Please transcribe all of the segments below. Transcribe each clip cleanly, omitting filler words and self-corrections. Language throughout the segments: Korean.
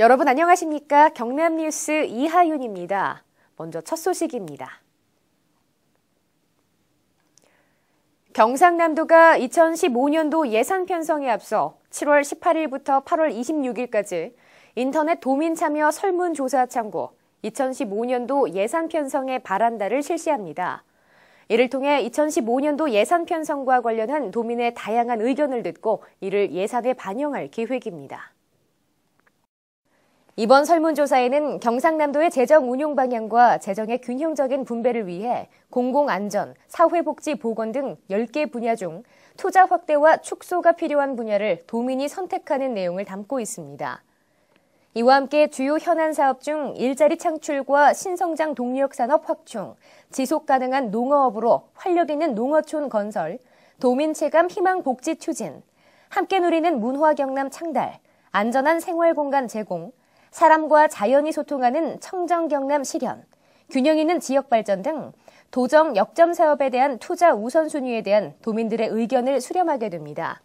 여러분 안녕하십니까? 경남뉴스 이하윤입니다. 먼저 첫 소식입니다. 경상남도가 2015년도 예산 편성에 앞서 7월 18일부터 8월 26일까지 인터넷 도민 참여 설문조사 창구 2015년도 예산 편성의 바란다를 실시합니다. 이를 통해 2015년도 예산 편성과 관련한 도민의 다양한 의견을 듣고 이를 예산에 반영할 계획입니다. 이번 설문조사에는 경상남도의 재정 운용 방향과 재정의 균형적인 분배를 위해 공공안전, 사회복지 보건 등 10개 분야 중 투자 확대와 축소가 필요한 분야를 도민이 선택하는 내용을 담고 있습니다. 이와 함께 주요 현안 사업 중 일자리 창출과 신성장 동력 산업 확충, 지속 가능한 농어업으로 활력 있는 농어촌 건설, 도민 체감 희망 복지 추진, 함께 누리는 문화 경남 창달, 안전한 생활 공간 제공, 사람과 자연이 소통하는 청정 경남 실현, 균형 있는 지역 발전 등 도정 역점 사업에 대한 투자 우선순위에 대한 도민들의 의견을 수렴하게 됩니다.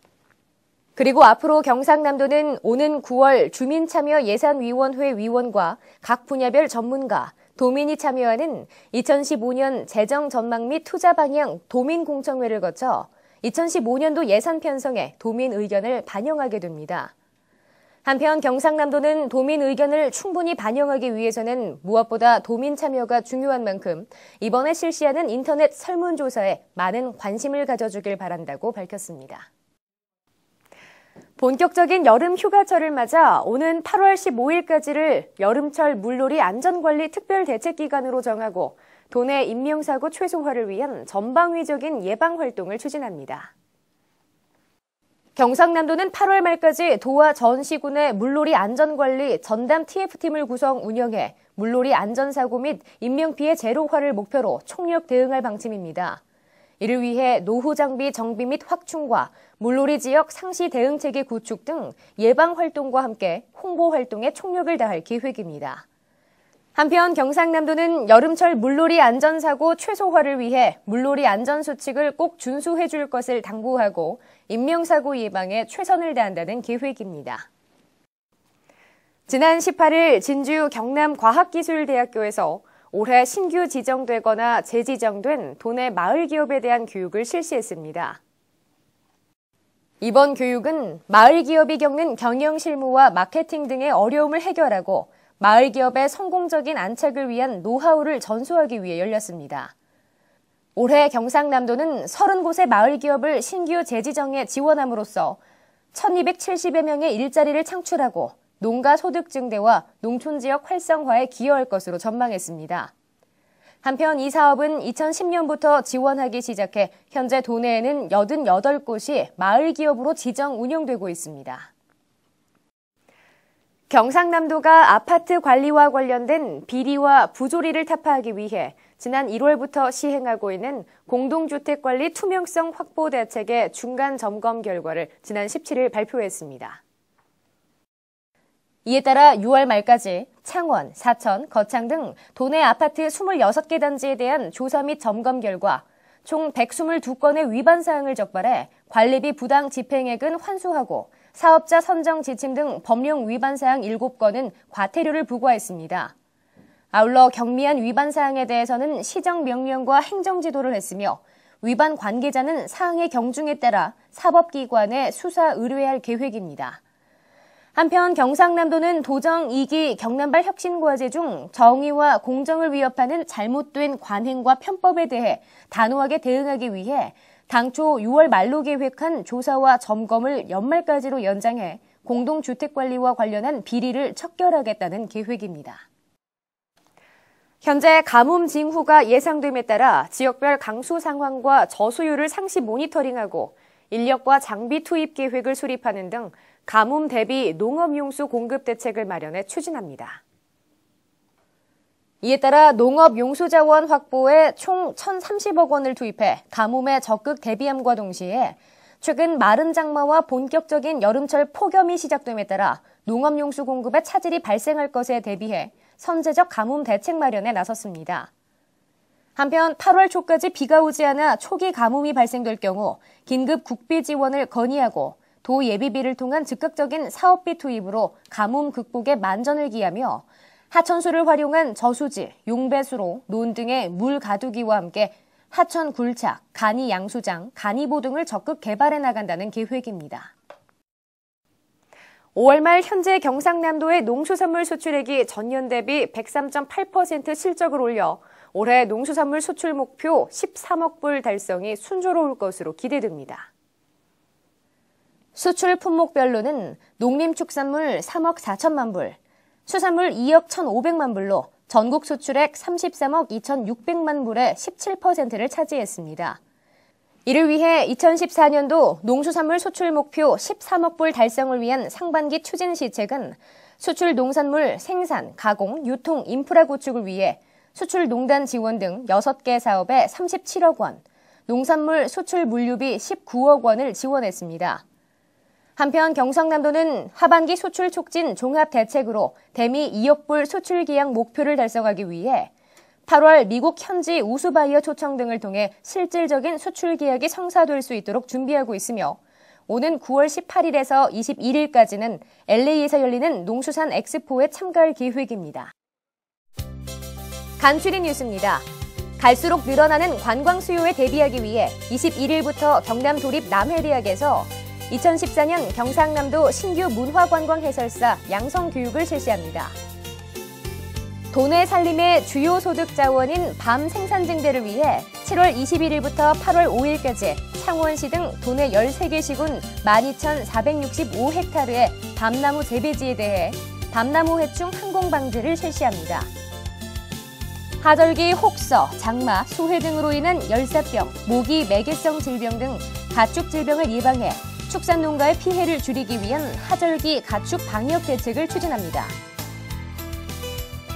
그리고 앞으로 경상남도는 오는 9월 주민참여예산위원회 위원과 각 분야별 전문가, 도민이 참여하는 2015년 재정 전망 및 투자 방향 도민공청회를 거쳐 2015년도 예산 편성에 도민 의견을 반영하게 됩니다. 한편 경상남도는 도민 의견을 충분히 반영하기 위해서는 무엇보다 도민 참여가 중요한 만큼 이번에 실시하는 인터넷 설문조사에 많은 관심을 가져주길 바란다고 밝혔습니다. 본격적인 여름 휴가철을 맞아 오는 8월 15일까지를 여름철 물놀이 안전관리 특별대책기간으로 정하고 도내 인명사고 최소화를 위한 전방위적인 예방활동을 추진합니다. 경상남도는 8월 말까지 도와 전 시군의 물놀이 안전관리 전담 TF팀을 구성 운영해 물놀이 안전사고 및 인명피해 제로화를 목표로 총력 대응할 방침입니다. 이를 위해 노후장비 정비 및 확충과 물놀이 지역 상시 대응체계 구축 등 예방활동과 함께 홍보활동에 총력을 다할 계획입니다. 한편 경상남도는 여름철 물놀이 안전사고 최소화를 위해 물놀이 안전수칙을 꼭 준수해 줄 것을 당부하고 인명사고 예방에 최선을 다한다는 계획입니다. 지난 18일 진주 경남과학기술대학교에서 올해 신규 지정되거나 재지정된 도내 마을기업에 대한 교육을 실시했습니다. 이번 교육은 마을기업이 겪는 경영실무와 마케팅 등의 어려움을 해결하고 마을기업의 성공적인 안착을 위한 노하우를 전수하기 위해 열렸습니다. 올해 경상남도는 30곳의 마을기업을 신규 재지정에 지원함으로써 1270여 명의 일자리를 창출하고 농가 소득 증대와 농촌지역 활성화에 기여할 것으로 전망했습니다. 한편 이 사업은 2010년부터 지원하기 시작해 현재 도내에는 88곳이 마을기업으로 지정 운영되고 있습니다. 경상남도가 아파트 관리와 관련된 비리와 부조리를 타파하기 위해 지난 1월부터 시행하고 있는 공동주택관리 투명성 확보 대책의 중간 점검 결과를 지난 17일 발표했습니다. 이에 따라 6월 말까지 창원, 사천, 거창 등 도내 아파트 26개 단지에 대한 조사 및 점검 결과 총 122건의 위반 사항을 적발해 관리비 부당 집행액은 환수하고 사업자 선정 지침 등 법령 위반 사항 7건은 과태료를 부과했습니다. 아울러 경미한 위반 사항에 대해서는 시정 명령과 행정 지도를 했으며 위반 관계자는 사항의 경중에 따라 사법기관에 수사 의뢰할 계획입니다. 한편 경상남도는 도정 2기 경남발 혁신과제 중 정의와 공정을 위협하는 잘못된 관행과 편법에 대해 단호하게 대응하기 위해 당초 6월 말로 계획한 조사와 점검을 연말까지로 연장해 공동주택관리와 관련한 비리를 척결하겠다는 계획입니다. 현재 가뭄 징후가 예상됨에 따라 지역별 강수 상황과 저수율을 상시 모니터링하고 인력과 장비 투입 계획을 수립하는 등 가뭄 대비 농업용수 공급 대책을 마련해 추진합니다. 이에 따라 농업용수자원 확보에 총 1,030억 원을 투입해 가뭄에 적극 대비함과 동시에 최근 마른 장마와 본격적인 여름철 폭염이 시작됨에 따라 농업용수 공급에 차질이 발생할 것에 대비해 선제적 가뭄 대책 마련에 나섰습니다. 한편 8월 초까지 비가 오지 않아 초기 가뭄이 발생될 경우 긴급 국비 지원을 건의하고 도 예비비를 통한 즉각적인 사업비 투입으로 가뭄 극복에 만전을 기하며 하천수를 활용한 저수지, 용배수로 논 등의 물 가두기와 함께 하천 굴착, 간이 양수장, 간이보 등을 적극 개발해 나간다는 계획입니다. 5월 말 현재 경상남도의 농수산물 수출액이 전년 대비 103.8% 실적을 올려 올해 농수산물 수출 목표 13억 불 달성이 순조로울 것으로 기대됩니다. 수출 품목별로는 농림축산물 3억 4천만 불, 수산물 2억 1,500만 불로 전국 수출액 33억 2,600만 불의 17%를 차지했습니다. 이를 위해 2014년도 농수산물 수출 목표 13억 불 달성을 위한 상반기 추진 시책은 수출 농산물 생산, 가공, 유통, 인프라 구축을 위해 수출 농단 지원 등 6개 사업에 37억 원, 농산물 수출 물류비 19억 원을 지원했습니다. 한편 경상남도는 하반기 수출 촉진 종합 대책으로 대미 2억 불 수출 기약 목표를 달성하기 위해 8월 미국 현지 우수 바이어 초청 등을 통해 실질적인 수출 계약이 성사될 수 있도록 준비하고 있으며 오는 9월 18일에서 21일까지는 LA에서 열리는 농수산 엑스포에 참가할 계획입니다. 간추린 뉴스입니다. 갈수록 늘어나는 관광 수요에 대비하기 위해 21일부터 경남 도립 남해대학에서 2014년 경상남도 신규 문화관광 해설사 양성 교육을 실시합니다. 도내 살림의 주요 소득 자원인 밤 생산 증대를 위해 7월 21일부터 8월 5일까지 창원시 등 도내 13개 시군 12,465헥타르의 밤나무 재배지에 대해 밤나무 해충 항공 방제를 실시합니다. 하절기 혹서, 장마, 소해 등으로 인한 열사병, 모기, 매개성 질병 등 가축 질병을 예방해 축산농가의 피해를 줄이기 위한 하절기 가축 방역 대책을 추진합니다.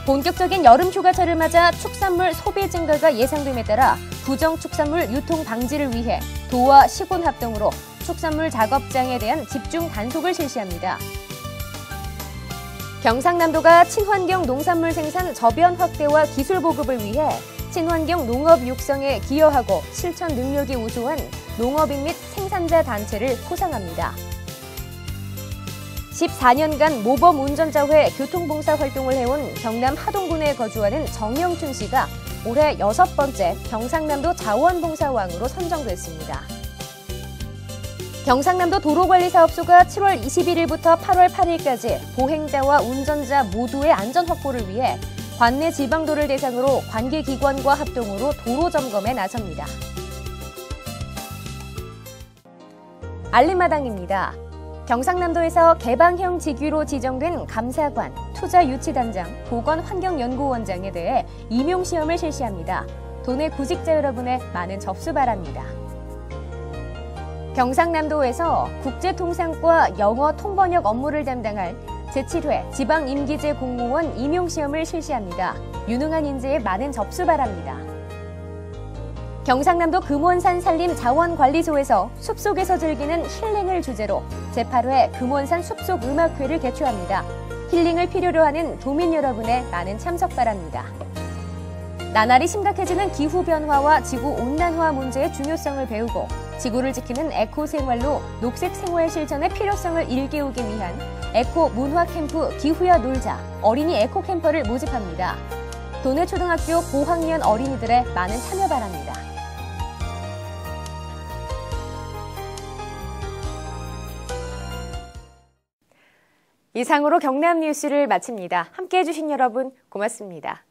본격적인 여름 휴가철을 맞아 축산물 소비 증가가 예상됨에 따라 부정 축산물 유통 방지를 위해 도와 시군 합동으로 축산물 작업장에 대한 집중 단속을 실시합니다. 경상남도가 친환경 농산물 생산 저변 확대와 기술 보급을 위해 친환경 농업 육성에 기여하고 실천 능력이 우수한 농업인 및 생산자 단체를 포상합니다. 14년간 모범 운전자회 교통봉사 활동을 해온 경남 하동군에 거주하는 정영춘 씨가 올해 6번째 경상남도 자원봉사왕으로 선정됐습니다. 경상남도 도로관리사업소가 7월 21일부터 8월 8일까지 보행자와 운전자 모두의 안전 확보를 위해 관내 지방도를 대상으로 관계기관과 합동으로 도로 점검에 나섭니다. 알림마당입니다. 경상남도에서 개방형 직위로 지정된 감사관, 투자유치단장, 보건환경연구원장에 대해 임용시험을 실시합니다. 도내 구직자 여러분의 많은 접수 바랍니다. 경상남도에서 국제통상과 영어 통번역 업무를 담당할 제7회 지방임기제 공무원 임용시험을 실시합니다. 유능한 인재의 많은 접수 바랍니다. 경상남도 금원산 산림자원관리소에서 숲속에서 즐기는 힐링을 주제로 제8회 금원산 숲속음악회를 개최합니다. 힐링을 필요로 하는 도민 여러분의 많은 참석 바랍니다. 나날이 심각해지는 기후변화와 지구온난화 문제의 중요성을 배우고 지구를 지키는 에코생활로 녹색생활 실천의 필요성을 일깨우기 위한 에코문화캠프 기후야 놀자 어린이 에코캠퍼를 모집합니다. 도내 초등학교 고학년 어린이들의 많은 참여 바랍니다. 이상으로 경남 뉴스를 마칩니다. 함께해 주신 여러분 고맙습니다.